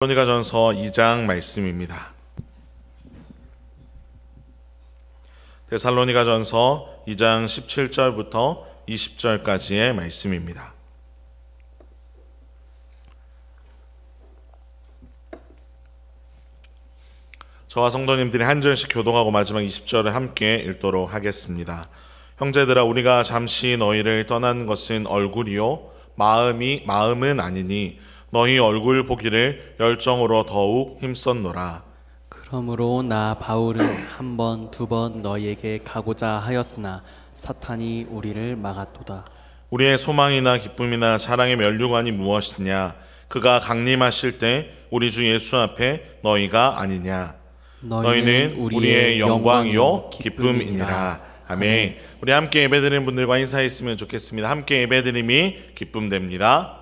데살로니가전서 2장 말씀입니다. 데살로니가전서 2장 17절부터 20절까지의 말씀입니다. 저와 성도님들이 한 절씩 교독하고 마지막 20절을 함께 읽도록 하겠습니다. 형제들아, 우리가 잠시 너희를 떠난 것은 얼굴이요 마음은 아니니 너희 얼굴 보기를 열정으로 더욱 힘썼노라. 그러므로 나 바울은 한 번, 두 번 너희에게 가고자 하였으나 사탄이 우리를 막았도다. 우리의 소망이나 기쁨이나 자랑의 면류관이 무엇이냐? 그가 강림하실 때 우리 주 예수 앞에 너희가 아니냐? 너희는 우리의 영광이요 기쁨이니라. 아멘. 우리 함께 예배드리는 분들과 인사했으면 좋겠습니다. 함께 예배드림이 기쁨됩니다.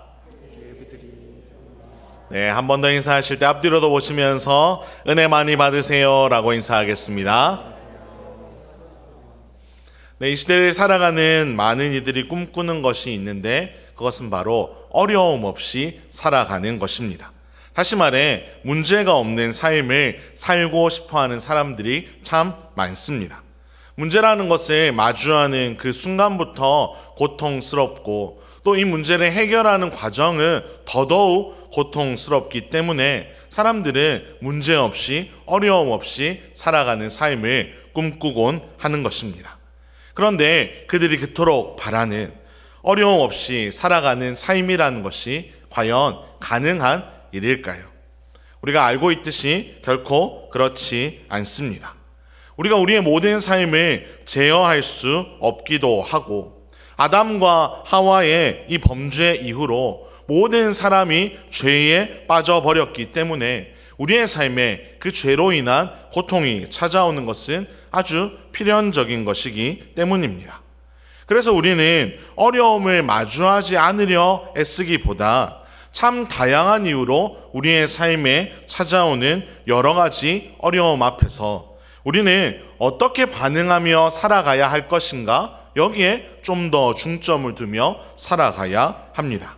네, 한 번 더 인사하실 때 앞뒤로도 보시면서 은혜 많이 받으세요 라고 인사하겠습니다. 네, 이 시대를 살아가는 많은 이들이 꿈꾸는 것이 있는데 그것은 바로 어려움 없이 살아가는 것입니다. 다시 말해 문제가 없는 삶을 살고 싶어하는 사람들이 참 많습니다. 문제라는 것을 마주하는 그 순간부터 고통스럽고 또 이 문제를 해결하는 과정은 더더욱 고통스럽기 때문에 사람들은 문제 없이 어려움 없이 살아가는 삶을 꿈꾸곤 하는 것입니다. 그런데 그들이 그토록 바라는 어려움 없이 살아가는 삶이라는 것이 과연 가능한 일일까요? 우리가 알고 있듯이 결코 그렇지 않습니다. 우리가 우리의 모든 삶을 제어할 수 없기도 하고 아담과 하와의 이 범죄 이후로 모든 사람이 죄에 빠져버렸기 때문에 우리의 삶에 그 죄로 인한 고통이 찾아오는 것은 아주 필연적인 것이기 때문입니다. 그래서 우리는 어려움을 마주하지 않으려 애쓰기보다 참 다양한 이유로 우리의 삶에 찾아오는 여러 가지 어려움 앞에서 우리는 어떻게 반응하며 살아가야 할 것인가? 여기에 좀 더 중점을 두며 살아가야 합니다.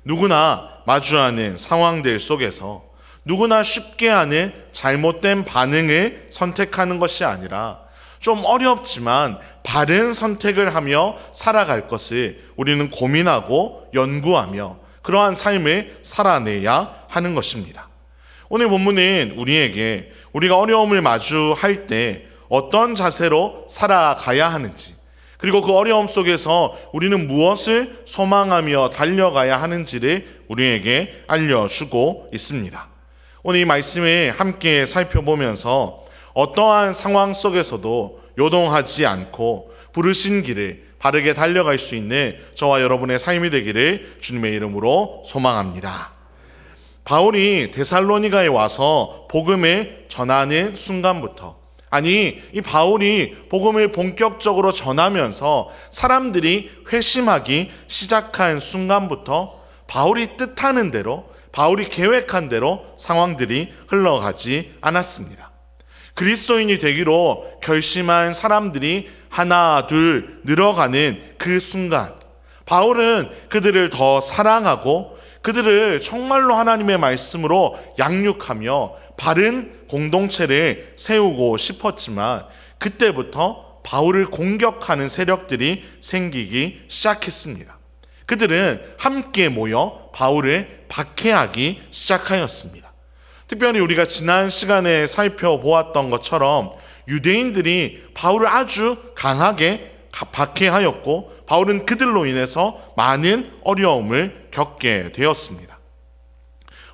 누구나 마주하는 상황들 속에서 누구나 쉽게 하는 잘못된 반응을 선택하는 것이 아니라 좀 어렵지만 바른 선택을 하며 살아갈 것을 우리는 고민하고 연구하며 그러한 삶을 살아내야 하는 것입니다. 오늘 본문은 우리에게 우리가 어려움을 마주할 때 어떤 자세로 살아가야 하는지, 그리고 그 어려움 속에서 우리는 무엇을 소망하며 달려가야 하는지를 우리에게 알려주고 있습니다. 오늘 이 말씀을 함께 살펴보면서 어떠한 상황 속에서도 요동하지 않고 부르신 길을 바르게 달려갈 수 있는 저와 여러분의 삶이 되기를 주님의 이름으로 소망합니다. 바울이 데살로니가에 와서 복음을 전하는 순간부터, 아니 이 바울이 복음을 본격적으로 전하면서 사람들이 회심하기 시작한 순간부터 바울이 뜻하는 대로, 바울이 계획한 대로 상황들이 흘러가지 않았습니다. 그리스도인이 되기로 결심한 사람들이 하나 둘 늘어가는 그 순간, 바울은 그들을 더 사랑하고 그들을 정말로 하나님의 말씀으로 양육하며 바른 공동체를 세우고 싶었지만 그때부터 바울을 공격하는 세력들이 생기기 시작했습니다. 그들은 함께 모여 바울을 박해하기 시작하였습니다. 특별히 우리가 지난 시간에 살펴보았던 것처럼 유대인들이 바울을 아주 강하게 박해하였고 바울은 그들로 인해서 많은 어려움을 겪게 되었습니다.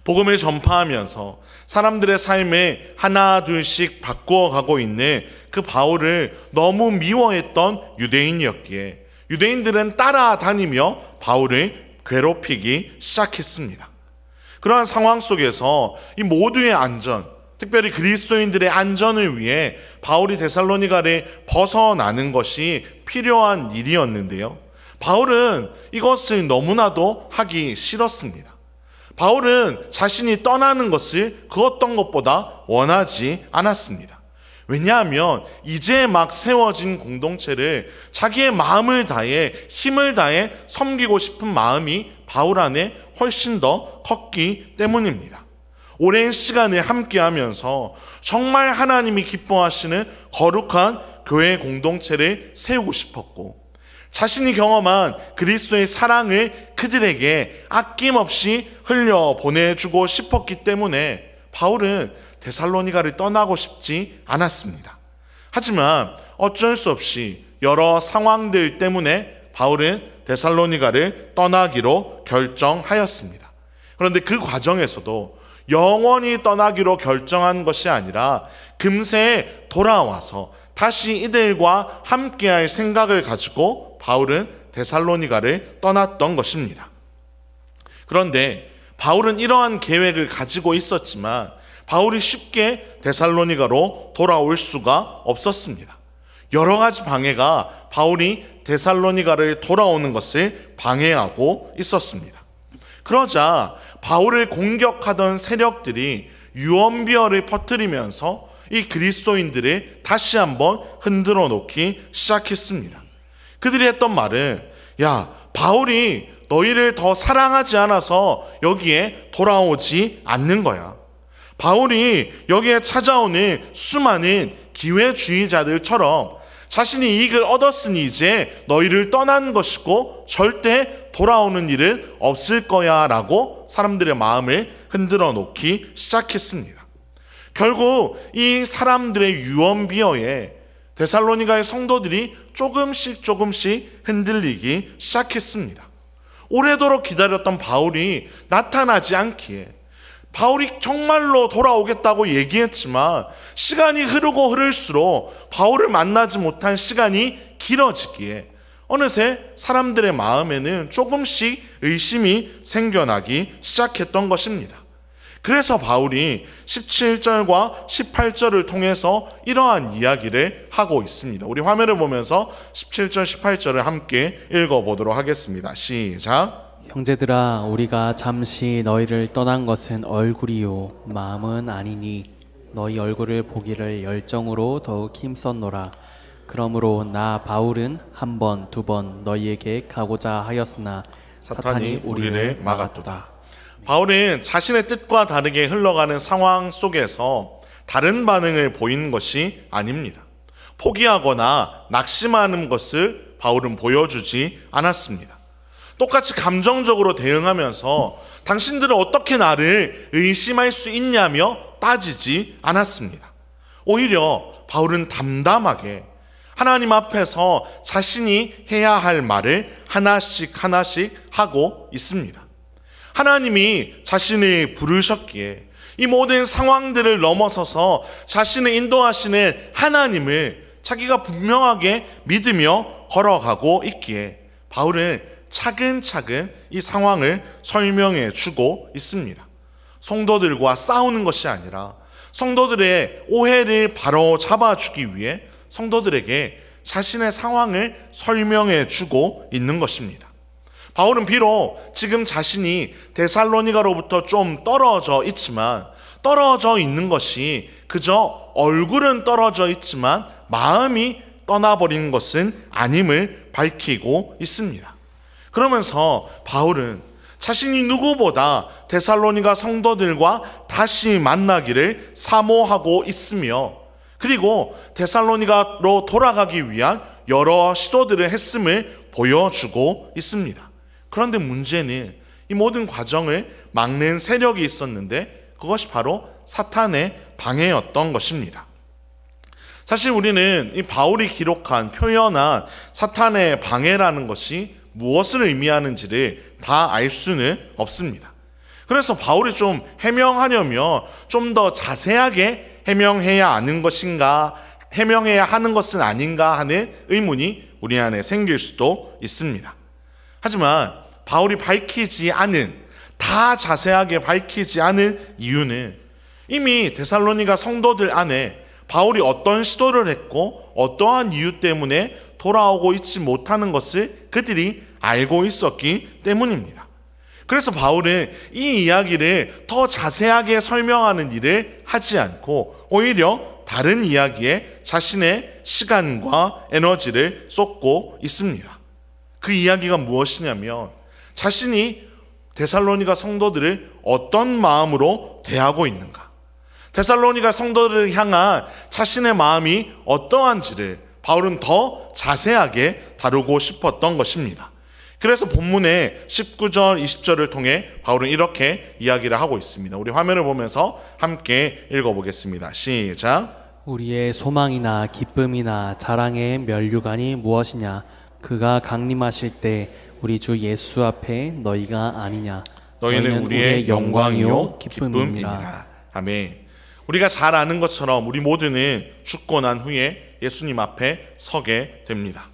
복음을 전파하면서 사람들의 삶을 하나 둘씩 바꾸어 가고 있는 그 바울을 너무 미워했던 유대인이었기에 유대인들은 따라다니며 바울을 괴롭히기 시작했습니다. 그러한 상황 속에서 이 모두의 안전, 특별히 그리스도인들의 안전을 위해 바울이 데살로니가를 벗어나는 것이 필요한 일이었는데요. 바울은 이것을 너무나도 하기 싫었습니다. 바울은 자신이 떠나는 것을 그 어떤 것보다 원하지 않았습니다. 왜냐하면 이제 막 세워진 공동체를 자기의 마음을 다해 힘을 다해 섬기고 싶은 마음이 바울 안에 훨씬 더 컸기 때문입니다. 오랜 시간을 함께하면서 정말 하나님이 기뻐하시는 거룩한 교회 공동체를 세우고 싶었고, 자신이 경험한 그리스도의 사랑을 그들에게 아낌없이 흘려보내주고 싶었기 때문에 바울은 데살로니가를 떠나고 싶지 않았습니다. 하지만 어쩔 수 없이 여러 상황들 때문에 바울은 데살로니가를 떠나기로 결정하였습니다. 그런데 그 과정에서도 영원히 떠나기로 결정한 것이 아니라 금세 돌아와서 다시 이들과 함께할 생각을 가지고 바울은 데살로니가를 떠났던 것입니다. 그런데 바울은 이러한 계획을 가지고 있었지만 바울이 쉽게 데살로니가로 돌아올 수가 없었습니다. 여러 가지 방해가 바울이 데살로니가를 돌아오는 것을 방해하고 있었습니다. 그러자 바울을 공격하던 세력들이 유언비어를 퍼뜨리면서 이 그리스도인들을 다시 한번 흔들어 놓기 시작했습니다. 그들이 했던 말은, 야, 바울이 너희를 더 사랑하지 않아서 여기에 돌아오지 않는 거야. 바울이 여기에 찾아오는 수많은 기회주의자들처럼 자신이 이익을 얻었으니 이제 너희를 떠난 것이고 절대 돌아오는 일은 없을 거야 라고 사람들의 마음을 흔들어 놓기 시작했습니다. 결국 이 사람들의 유언비어에 데살로니가의 성도들이 조금씩 흔들리기 시작했습니다. 오래도록 기다렸던 바울이 나타나지 않기에, 바울이 정말로 돌아오겠다고 얘기했지만 시간이 흐르고 흐를수록 바울을 만나지 못한 시간이 길어지기에 어느새 사람들의 마음에는 조금씩 의심이 생겨나기 시작했던 것입니다. 그래서 바울이 17절과 18절을 통해서 이러한 이야기를 하고 있습니다. 우리 화면을 보면서 17절, 18절을 함께 읽어보도록 하겠습니다. 시작. 형제들아, 우리가 잠시 너희를 떠난 것은 얼굴이요 마음은 아니니 너희 얼굴을 보기를 열정으로 더욱 힘썼노라. 그러므로 나 바울은 한 번, 두 번 너희에게 가고자 하였으나 사탄이 우리를 막았도다. 바울은 자신의 뜻과 다르게 흘러가는 상황 속에서 다른 반응을 보이는 것이 아닙니다. 포기하거나 낙심하는 것을 바울은 보여주지 않았습니다. 똑같이 감정적으로 대응하면서 당신들은 어떻게 나를 의심할 수 있냐며 따지지 않았습니다. 오히려 바울은 담담하게 하나님 앞에서 자신이 해야 할 말을 하나씩 하고 있습니다. 하나님이 자신을 부르셨기에 이 모든 상황들을 넘어서서 자신을 인도하시는 하나님을 자기가 분명하게 믿으며 걸어가고 있기에 바울은 차근차근 이 상황을 설명해 주고 있습니다. 성도들과 싸우는 것이 아니라 성도들의 오해를 바로 잡아주기 위해 성도들에게 자신의 상황을 설명해 주고 있는 것입니다. 바울은 비록 지금 자신이 데살로니가로부터 좀 떨어져 있지만, 떨어져 있는 것이 그저 얼굴은 떨어져 있지만 마음이 떠나버린 것은 아님을 밝히고 있습니다. 그러면서 바울은 자신이 누구보다 데살로니가 성도들과 다시 만나기를 사모하고 있으며, 그리고 데살로니가로 돌아가기 위한 여러 시도들을 했음을 보여주고 있습니다. 그런데 문제는 이 모든 과정을 막는 세력이 있었는데 그것이 바로 사탄의 방해였던 것입니다. 사실 우리는 이 바울이 기록한, 표현한 사탄의 방해라는 것이 무엇을 의미하는지를 다 알 수는 없습니다. 그래서 바울이 좀 해명하려면 좀 더 자세하게 해명해야 하는 것인가, 해명해야 하는 것은 아닌가 하는 의문이 우리 안에 생길 수도 있습니다. 하지만 바울이 밝히지 않은, 다 자세하게 밝히지 않은 이유는 이미 데살로니가 성도들 안에 바울이 어떤 시도를 했고 어떠한 이유 때문에 돌아오고 있지 못하는 것을 그들이 알고 있었기 때문입니다. 그래서 바울은 이 이야기를 더 자세하게 설명하는 일을 하지 않고 오히려 다른 이야기에 자신의 시간과 에너지를 쏟고 있습니다. 그 이야기가 무엇이냐면 자신이 데살로니가 성도들을 어떤 마음으로 대하고 있는가? 데살로니가 성도들을 향한 자신의 마음이 어떠한지를 바울은 더 자세하게 다루고 싶었던 것입니다. 그래서 본문의 19절, 20절을 통해 바울은 이렇게 이야기를 하고 있습니다. 우리 화면을 보면서 함께 읽어보겠습니다. 시작. 우리의 소망이나 기쁨이나 자랑의 면류관이 무엇이냐? 그가 강림하실 때 우리 주 예수 앞에 너희가 아니냐? 너희는 우리의 영광이요 기쁨이니라. 아멘. 우리가 잘 아는 것처럼 우리 모두는 죽고 난 후에 예수님 앞에 서게 됩니다.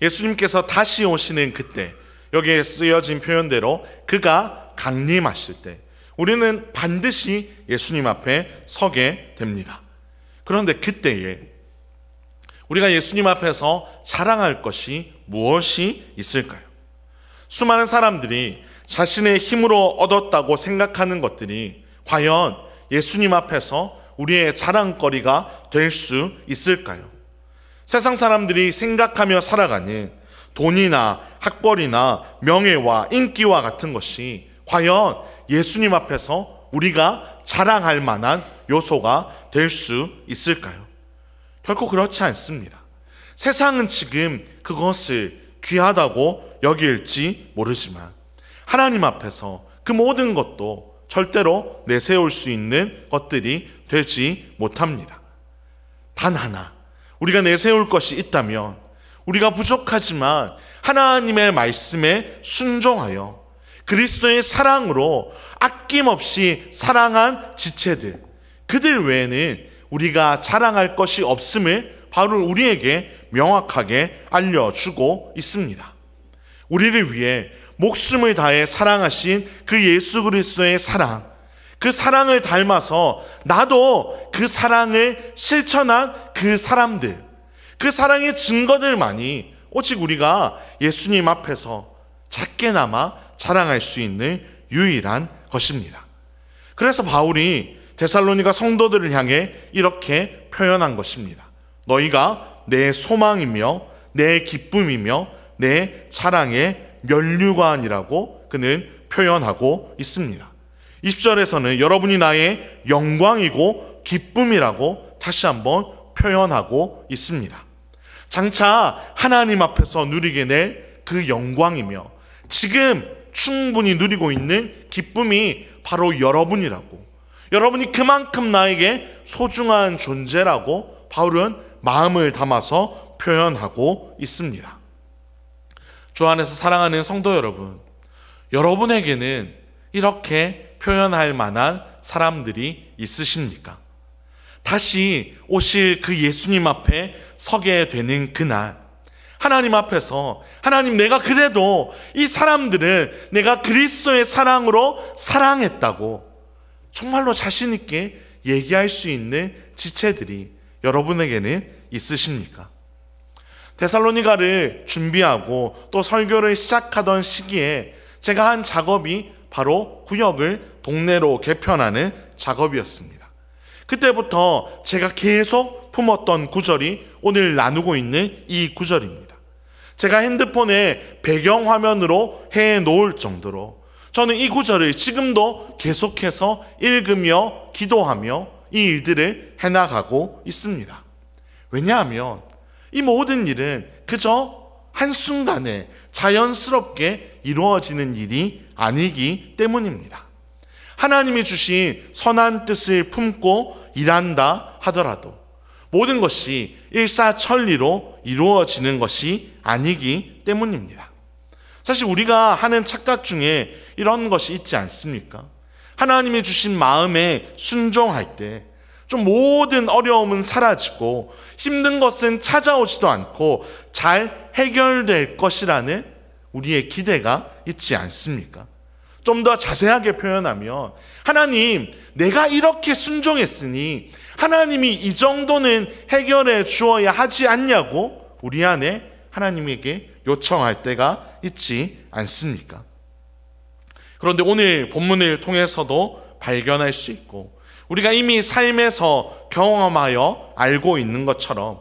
예수님께서 다시 오시는 그때, 여기에 쓰여진 표현대로 그가 강림하실 때 우리는 반드시 예수님 앞에 서게 됩니다. 그런데 그때에 우리가 예수님 앞에서 자랑할 것이 무엇이 있을까요? 수많은 사람들이 자신의 힘으로 얻었다고 생각하는 것들이 과연 예수님 앞에서 우리의 자랑거리가 될 수 있을까요? 세상 사람들이 생각하며 살아가는 돈이나 학벌이나 명예와 인기와 같은 것이 과연 예수님 앞에서 우리가 자랑할 만한 요소가 될 수 있을까요? 결코 그렇지 않습니다. 세상은 지금 그것을 귀하다고 여길지 모르지만 하나님 앞에서 그 모든 것도 절대로 내세울 수 있는 것들이 되지 못합니다. 단 하나, 우리가 내세울 것이 있다면 우리가 부족하지만 하나님의 말씀에 순종하여 그리스도의 사랑으로 아낌없이 사랑한 지체들, 그들 외에는 우리가 자랑할 것이 없음을 바울은 우리에게 명확하게 알려주고 있습니다. 우리를 위해 목숨을 다해 사랑하신 그 예수 그리스도의 사랑, 그 사랑을 닮아서 나도 그 사랑을 실천한 그 사람들, 그 사랑의 증거들만이 오직 우리가 예수님 앞에서 작게나마 자랑할 수 있는 유일한 것입니다. 그래서 바울이 데살로니가 성도들을 향해 이렇게 표현한 것입니다. 너희가 내 소망이며 내 기쁨이며 내 자랑의 면류관이라고 그는 표현하고 있습니다. 20절에서는 여러분이 나의 영광이고 기쁨이라고 다시 한번 표현하고 있습니다. 장차 하나님 앞에서 누리게 될 그 영광이며 지금 충분히 누리고 있는 기쁨이 바로 여러분이라고, 여러분이 그만큼 나에게 소중한 존재라고 바울은 마음을 담아서 표현하고 있습니다. 주 안에서 사랑하는 성도 여러분, 여러분에게는 이렇게 표현할 만한 사람들이 있으십니까? 다시 오실 그 예수님 앞에 서게 되는 그날, 하나님 앞에서 하나님, 내가 그래도 이 사람들은 내가 그리스도의 사랑으로 사랑했다고 정말로 자신 있게 얘기할 수 있는 지체들이 여러분에게는 있으십니까? 데살로니가를 준비하고 또 설교를 시작하던 시기에 제가 한 작업이 바로 구역을 동네로 개편하는 작업이었습니다. 그때부터 제가 계속 품었던 구절이 오늘 나누고 있는 이 구절입니다. 제가 핸드폰에 배경화면으로 해놓을 정도로 저는 이 구절을 지금도 계속해서 읽으며 기도하며 이 일들을 해나가고 있습니다. 왜냐하면 이 모든 일은 그저 한순간에 자연스럽게 이루어지는 일이 아니기 때문입니다. 하나님이 주신 선한 뜻을 품고 일한다 하더라도 모든 것이 일사천리로 이루어지는 것이 아니기 때문입니다. 사실 우리가 하는 착각 중에 이런 것이 있지 않습니까? 하나님이 주신 마음에 순종할 때 좀 모든 어려움은 사라지고 힘든 것은 찾아오지도 않고 잘 해결될 것이라는 우리의 기대가 있지 않습니까? 좀 더 자세하게 표현하면 하나님, 내가 이렇게 순종했으니 하나님이 이 정도는 해결해 주어야 하지 않냐고 우리 안에 하나님에게 요청할 때가 있지 않습니까? 그런데 오늘 본문을 통해서도 발견할 수 있고 우리가 이미 삶에서 경험하여 알고 있는 것처럼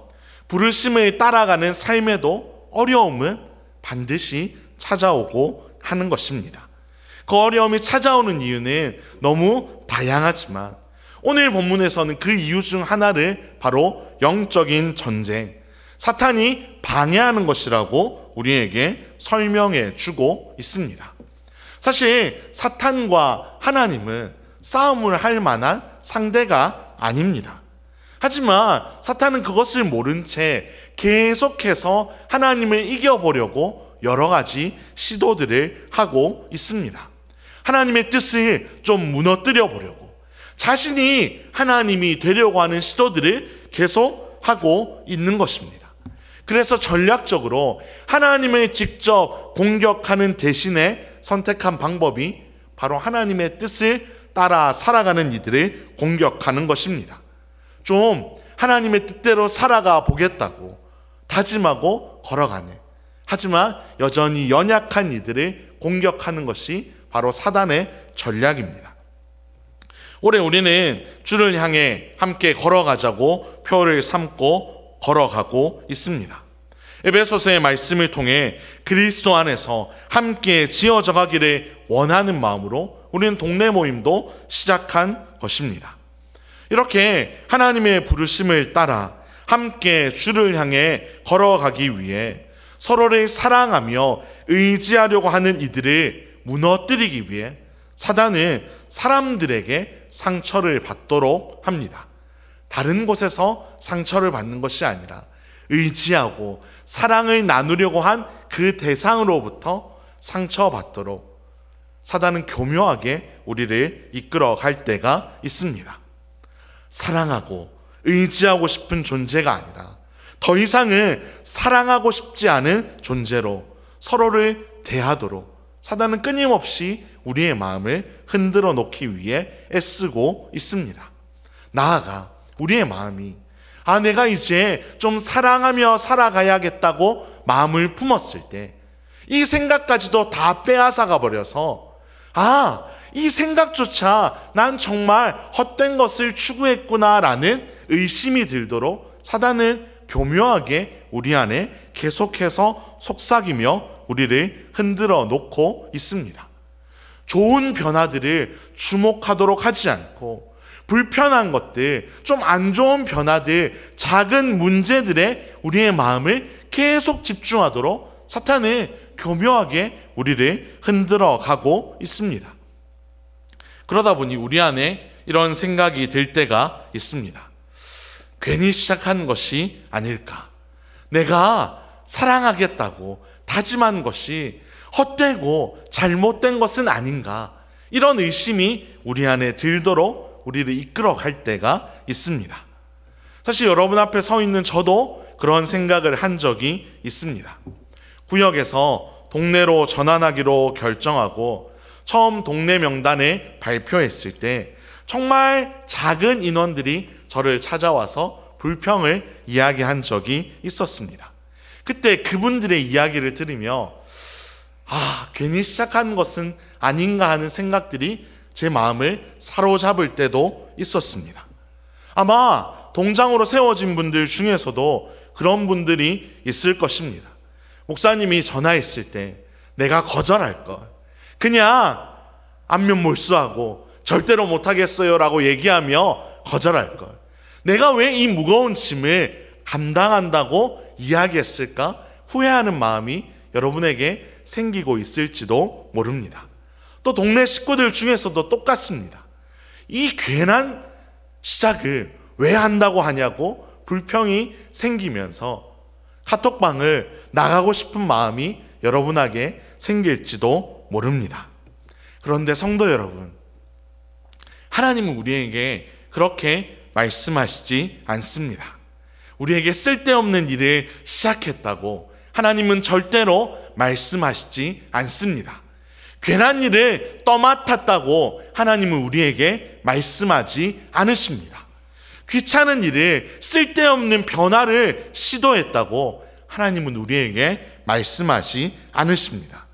부르심을 따라가는 삶에도 어려움은 반드시 찾아오고 하는 것입니다. 그 어려움이 찾아오는 이유는 너무 다양하지만 오늘 본문에서는 그 이유 중 하나를 바로 영적인 전쟁, 사탄이 방해하는 것이라고 우리에게 설명해 주고 있습니다. 사실 사탄과 하나님은 싸움을 할 만한 상대가 아닙니다. 하지만 사탄은 그것을 모른 채 계속해서 하나님을 이겨보려고 여러 가지 시도들을 하고 있습니다. 하나님의 뜻을 좀 무너뜨려 보려고, 자신이 하나님이 되려고 하는 시도들을 계속 하고 있는 것입니다. 그래서 전략적으로 하나님을 직접 공격하는 대신에 선택한 방법이 바로 하나님의 뜻을 따라 살아가는 이들을 공격하는 것입니다. 좀 하나님의 뜻대로 살아가 보겠다고 다짐하고 걸어가는, 하지만 여전히 연약한 이들을 공격하는 것이 바로 사단의 전략입니다. 올해 우리는 주를 향해 함께 걸어가자고 표를 삼고 걸어가고 있습니다. 에베소서의 말씀을 통해 그리스도 안에서 함께 지어져 가기를 원하는 마음으로 우리는 동네 모임도 시작한 것입니다. 이렇게 하나님의 부르심을 따라 함께 주를 향해 걸어가기 위해 서로를 사랑하며 의지하려고 하는 이들을 무너뜨리기 위해 사단은 사람들에게 상처를 받도록 합니다. 다른 곳에서 상처를 받는 것이 아니라 의지하고 사랑을 나누려고 한 그 대상으로부터 상처받도록 사단은 교묘하게 우리를 이끌어 갈 때가 있습니다. 사랑하고 의지하고 싶은 존재가 아니라 더 이상은 사랑하고 싶지 않은 존재로 서로를 대하도록 사단은 끊임없이 우리의 마음을 흔들어 놓기 위해 애쓰고 있습니다. 나아가 우리의 마음이 내가 이제 좀 사랑하며 살아가야겠다고 마음을 품었을 때 이 생각까지도 다 빼앗아가 버려서 이 생각조차 난 정말 헛된 것을 추구했구나라는 의심이 들도록 사단은 교묘하게 우리 안에 계속해서 속삭이며 우리를 흔들어 놓고 있습니다. 좋은 변화들을 주목하도록 하지 않고 불편한 것들, 좀 안 좋은 변화들, 작은 문제들에 우리의 마음을 계속 집중하도록 사탄은 교묘하게 우리를 흔들어 가고 있습니다. 그러다 보니 우리 안에 이런 생각이 들 때가 있습니다. 괜히 시작한 것이 아닐까? 내가 사랑하겠다고 다짐한 것이 헛되고 잘못된 것은 아닌가? 이런 의심이 우리 안에 들도록 우리를 이끌어 갈 때가 있습니다. 사실 여러분 앞에 서 있는 저도 그런 생각을 한 적이 있습니다. 구역에서 동네로 전환하기로 결정하고 처음 동네 명단을 발표했을 때 정말 작은 인원들이 저를 찾아와서 불평을 이야기한 적이 있었습니다. 그때 그분들의 이야기를 들으며 괜히 시작한 것은 아닌가 하는 생각들이 제 마음을 사로잡을 때도 있었습니다. 아마 동장으로 세워진 분들 중에서도 그런 분들이 있을 것입니다. 목사님이 전화했을 때 내가 거절할 걸, 그냥 안면 몰수하고 절대로 못하겠어요 라고 얘기하며 거절할 걸, 내가 왜 이 무거운 짐을 감당한다고 이야기했을까 후회하는 마음이 여러분에게 생기고 있을지도 모릅니다. 또 동네 식구들 중에서도 똑같습니다. 이 괜한 시작을 왜 한다고 하냐고 불평이 생기면서 카톡방을 나가고 싶은 마음이 여러분에게 생길지도 모릅니다. 그런데 성도 여러분, 하나님은 우리에게 그렇게 말씀하시지 않습니다. 우리에게 쓸데없는 일을 시작했다고 하나님은 절대로 말씀하시지 않습니다. 괜한 일을 떠맡았다고 하나님은 우리에게 말씀하지 않으십니다. 귀찮은 일을, 쓸데없는 변화를 시도했다고 하나님은 우리에게 말씀하지 않으십니다.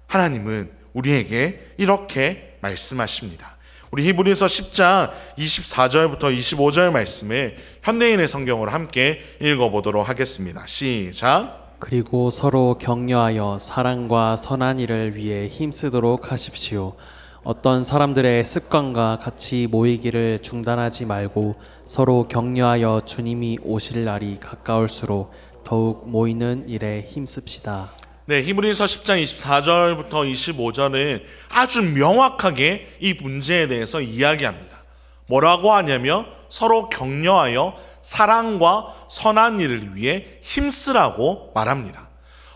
하나님은 우리에게 이렇게 말씀하십니다. 우리 히브리서 10장 24절부터 25절 말씀을 현대인의 성경으로 함께 읽어보도록 하겠습니다. 시작. 그리고 서로 격려하여 사랑과 선한 일을 위해 힘쓰도록 하십시오. 어떤 사람들의 습관과 같이 모이기를 중단하지 말고 서로 격려하여 주님이 오실 날이 가까울수록 더욱 모이는 일에 힘씁시다. 네, 히브리서 10장 24절부터 25절은 아주 명확하게 이 문제에 대해서 이야기합니다. 뭐라고 하냐면 서로 격려하여 사랑과 선한 일을 위해 힘쓰라고 말합니다.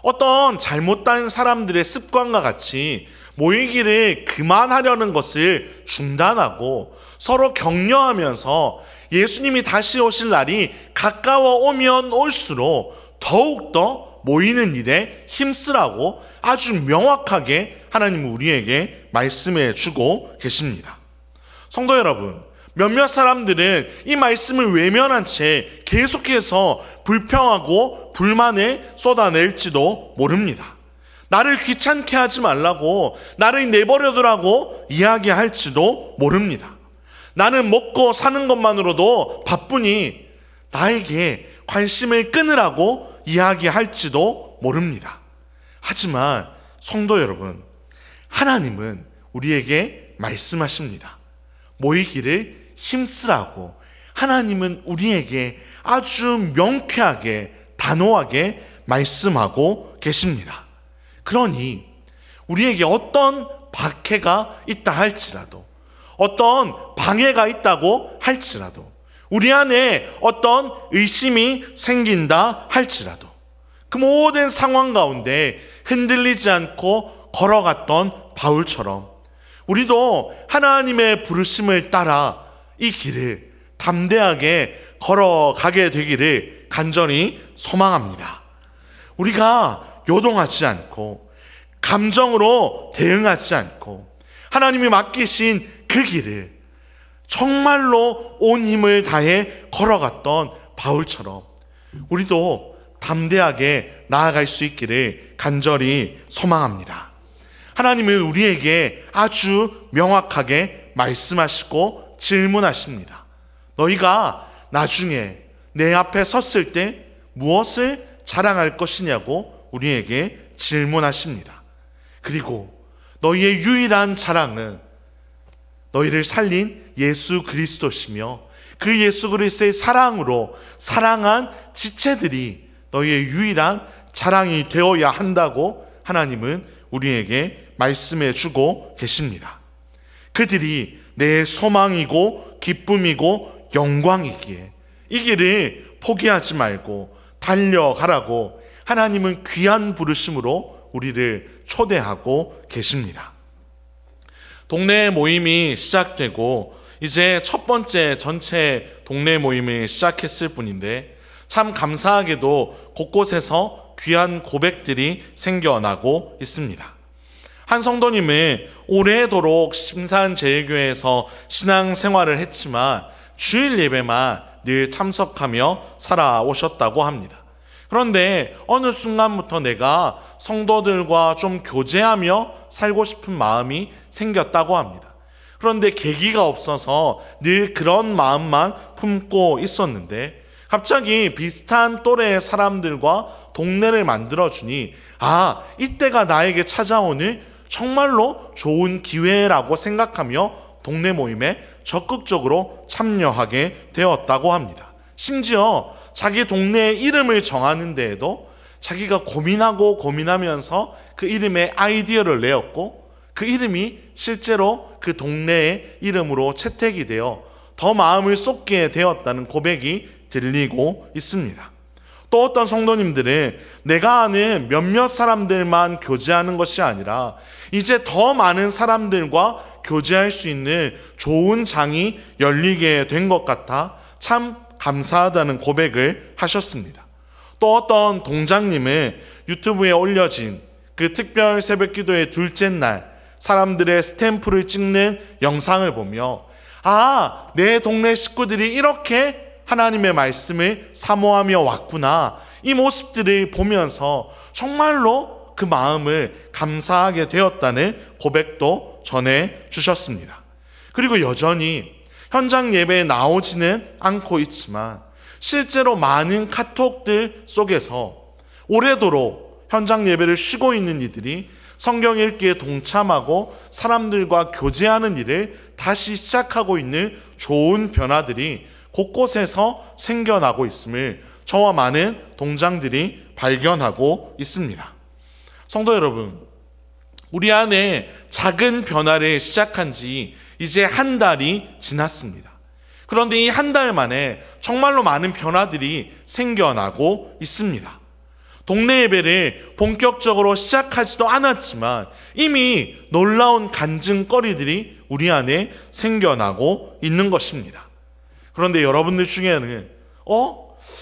어떤 잘못된 사람들의 습관과 같이 모이기를 그만하려는 것을 중단하고 서로 격려하면서 예수님이 다시 오실 날이 가까워 오면 올수록 더욱더 모이는 일에 힘쓰라고 아주 명확하게 하나님은 우리에게 말씀해 주고 계십니다. 성도 여러분, 몇몇 사람들은 이 말씀을 외면한 채 계속해서 불평하고 불만을 쏟아낼지도 모릅니다. 나를 귀찮게 하지 말라고, 나를 내버려두라고 이야기할지도 모릅니다. 나는 먹고 사는 것만으로도 바쁘니 나에게 관심을 끊으라고 이야기할지도 모릅니다. 하지만 성도 여러분, 하나님은 우리에게 말씀하십니다. 모이기를 힘쓰라고 하나님은 우리에게 아주 명쾌하게 단호하게 말씀하고 계십니다. 그러니 우리에게 어떤 박해가 있다 할지라도, 어떤 방해가 있다고 할지라도, 우리 안에 어떤 의심이 생긴다 할지라도 그 모든 상황 가운데 흔들리지 않고 걸어갔던 바울처럼 우리도 하나님의 부르심을 따라 이 길을 담대하게 걸어가게 되기를 간절히 소망합니다. 우리가 요동하지 않고 감정으로 대응하지 않고 하나님이 맡기신 그 길을 정말로 온 힘을 다해 걸어갔던 바울처럼 우리도 담대하게 나아갈 수 있기를 간절히 소망합니다. 하나님은 우리에게 아주 명확하게 말씀하시고 질문하십니다. 너희가 나중에 내 앞에 섰을 때 무엇을 자랑할 것이냐고 우리에게 질문하십니다. 그리고 너희의 유일한 자랑은 너희를 살린 예수 그리스도시며 그 예수 그리스도의 사랑으로 사랑한 지체들이 너희의 유일한 자랑이 되어야 한다고 하나님은 우리에게 말씀해 주고 계십니다. 그들이 내 소망이고 기쁨이고 영광이기에 이 길을 포기하지 말고 달려가라고 하나님은 귀한 부르심으로 우리를 초대하고 계십니다. 동네 모임이 시작되고 이제 첫 번째 전체 동네 모임을 시작했을 뿐인데 참 감사하게도 곳곳에서 귀한 고백들이 생겨나고 있습니다. 한 성도님은 오래도록 심산제일교회에서 신앙생활을 했지만 주일 예배만 늘 참석하며 살아오셨다고 합니다. 그런데 어느 순간부터 내가 성도들과 좀 교제하며 살고 싶은 마음이 생겼다고 합니다. 그런데 계기가 없어서 늘 그런 마음만 품고 있었는데 갑자기 비슷한 또래의 사람들과 동네를 만들어주니 이때가 나에게 찾아오는 정말로 좋은 기회라고 생각하며 동네 모임에 적극적으로 참여하게 되었다고 합니다. 심지어 자기 동네의 이름을 정하는 데에도 자기가 고민하면서 그 이름의 아이디어를 내었고 그 이름이 실제로 그 동네의 이름으로 채택이 되어 더 마음을 쏟게 되었다는 고백이 들리고 있습니다. 또 어떤 성도님들은 내가 아는 몇몇 사람들만 교제하는 것이 아니라 이제 더 많은 사람들과 교제할 수 있는 좋은 장이 열리게 된 것 같아 참 감사하다는 고백을 하셨습니다. 또 어떤 동장님은 유튜브에 올려진 그 특별 새벽기도의 둘째 날 사람들의 스탬프를 찍는 영상을 보며 내 동네 식구들이 이렇게 하나님의 말씀을 사모하며 왔구나, 이 모습들을 보면서 정말로 그 마음을 감사하게 되었다는 고백도 전해주셨습니다. 그리고 여전히 현장 예배에 나오지는 않고 있지만 실제로 많은 카톡들 속에서 오래도록 현장 예배를 쉬고 있는 이들이 성경 읽기에 동참하고 사람들과 교제하는 일을 다시 시작하고 있는 좋은 변화들이 곳곳에서 생겨나고 있음을 저와 많은 동장들이 발견하고 있습니다. 성도 여러분, 우리 안에 작은 변화를 시작한 지 이제 한 달이 지났습니다. 그런데 이 한 달 만에 정말로 많은 변화들이 생겨나고 있습니다. 동네 예배를 본격적으로 시작하지도 않았지만 이미 놀라운 간증거리들이 우리 안에 생겨나고 있는 것입니다. 그런데 여러분들 중에는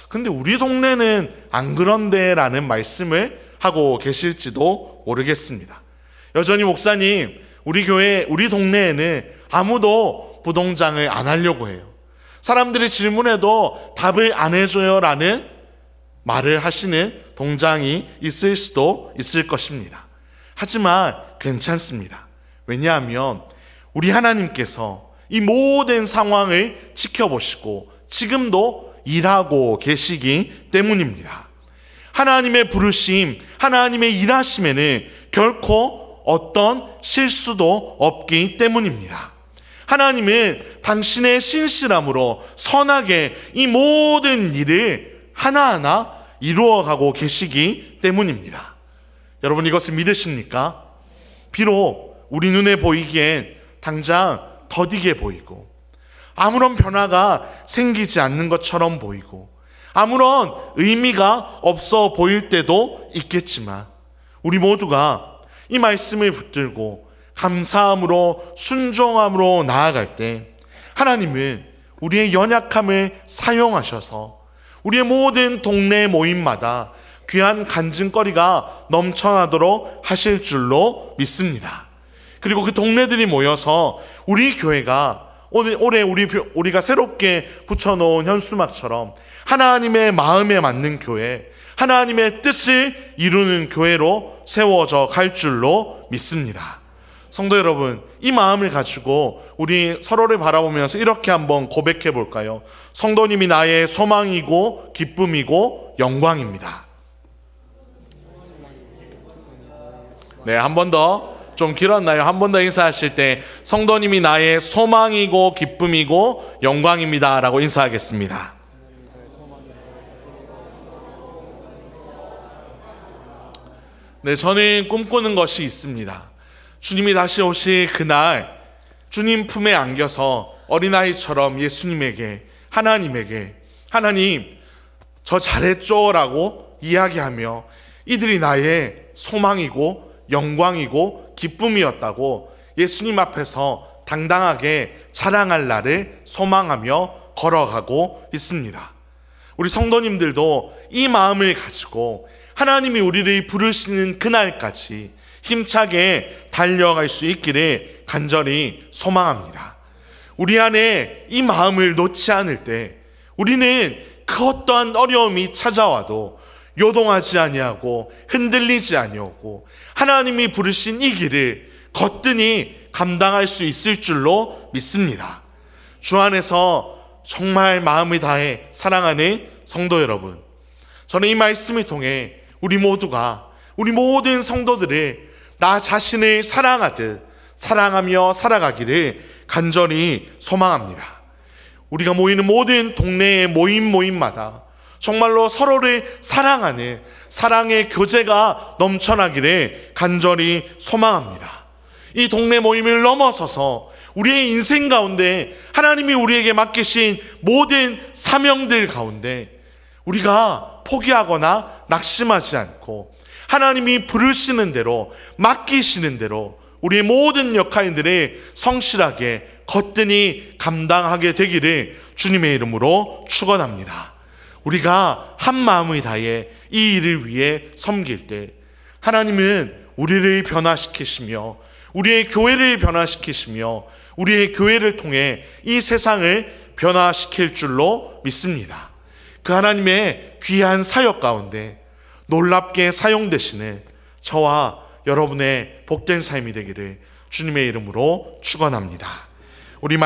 근데 우리 동네는 안 그런데 라는 말씀을 하고 계실지도 모르겠습니다. 여전히 목사님, 우리 교회, 우리 동네에는 아무도 부동장을 안 하려고 해요. 사람들이 질문해도 답을 안 해줘요 라는 말을 하시는 동장이 있을 수도 있을 것입니다. 하지만 괜찮습니다. 왜냐하면 우리 하나님께서 이 모든 상황을 지켜보시고 지금도 일하고 계시기 때문입니다. 하나님의 부르심, 하나님의 일하심에는 결코 어떤 실수도 없기 때문입니다. 하나님은 당신의 신실함으로 선하게 이 모든 일을 하나하나 이루어가고 계시기 때문입니다. 여러분, 이것을 믿으십니까? 비록 우리 눈에 보이기엔 당장 더디게 보이고 아무런 변화가 생기지 않는 것처럼 보이고 아무런 의미가 없어 보일 때도 있겠지만 우리 모두가 이 말씀을 붙들고 감사함으로 순종함으로 나아갈 때 하나님은 우리의 연약함을 사용하셔서 우리의 모든 동네 모임마다 귀한 간증거리가 넘쳐나도록 하실 줄로 믿습니다. 그리고 그 동네들이 모여서 우리 교회가 올해 우리가 새롭게 붙여놓은 현수막처럼 하나님의 마음에 맞는 교회, 하나님의 뜻을 이루는 교회로 세워져 갈 줄로 믿습니다. 성도 여러분, 이 마음을 가지고 우리 서로를 바라보면서 이렇게 한번 고백해 볼까요? 성도님이 나의 소망이고 기쁨이고 영광입니다. 네, 한 번 더. 좀 길었나요? 한 번 더 인사하실 때 성도님이 나의 소망이고 기쁨이고 영광입니다 라고 인사하겠습니다. 네, 저는 꿈꾸는 것이 있습니다. 주님이 다시 오실 그날 주님 품에 안겨서 어린아이처럼 예수님에게, 하나님에게 하나님 저 잘했죠 라고 이야기하며 이들이 나의 소망이고 영광이고 기쁨이었다고 예수님 앞에서 당당하게 자랑할 날을 소망하며 걸어가고 있습니다. 우리 성도님들도 이 마음을 가지고 하나님이 우리를 부르시는 그날까지 힘차게 달려갈 수 있기를 간절히 소망합니다. 우리 안에 이 마음을 놓지 않을 때 우리는 그 어떠한 어려움이 찾아와도 요동하지 아니하고 흔들리지 아니하고 하나님이 부르신 이 길을 거뜬히 감당할 수 있을 줄로 믿습니다. 주 안에서 정말 마음을 다해 사랑하는 성도 여러분, 저는 이 말씀을 통해 우리 모두가 우리 모든 성도들을 나 자신을 사랑하듯 사랑하며 살아가기를 간절히 소망합니다. 우리가 모이는 모든 동네의 모임마다 정말로 서로를 사랑하는 사랑의 교제가 넘쳐나기를 간절히 소망합니다. 이 동네 모임을 넘어서서 우리의 인생 가운데 하나님이 우리에게 맡기신 모든 사명들 가운데 우리가 포기하거나 낙심하지 않고 하나님이 부르시는 대로 맡기시는 대로 우리의 모든 역할들을 성실하게 거뜬히 감당하게 되기를 주님의 이름으로 축원합니다. 우리가 한 마음을 다해 이 일을 위해 섬길 때 하나님은 우리를 변화시키시며 우리의 교회를 변화시키시며 우리의 교회를 통해 이 세상을 변화시킬 줄로 믿습니다. 그 하나님의 귀한 사역 가운데 놀랍게 사용되시는 저와 여러분의 복된 삶이 되기를 주님의 이름으로 축원합니다. 우리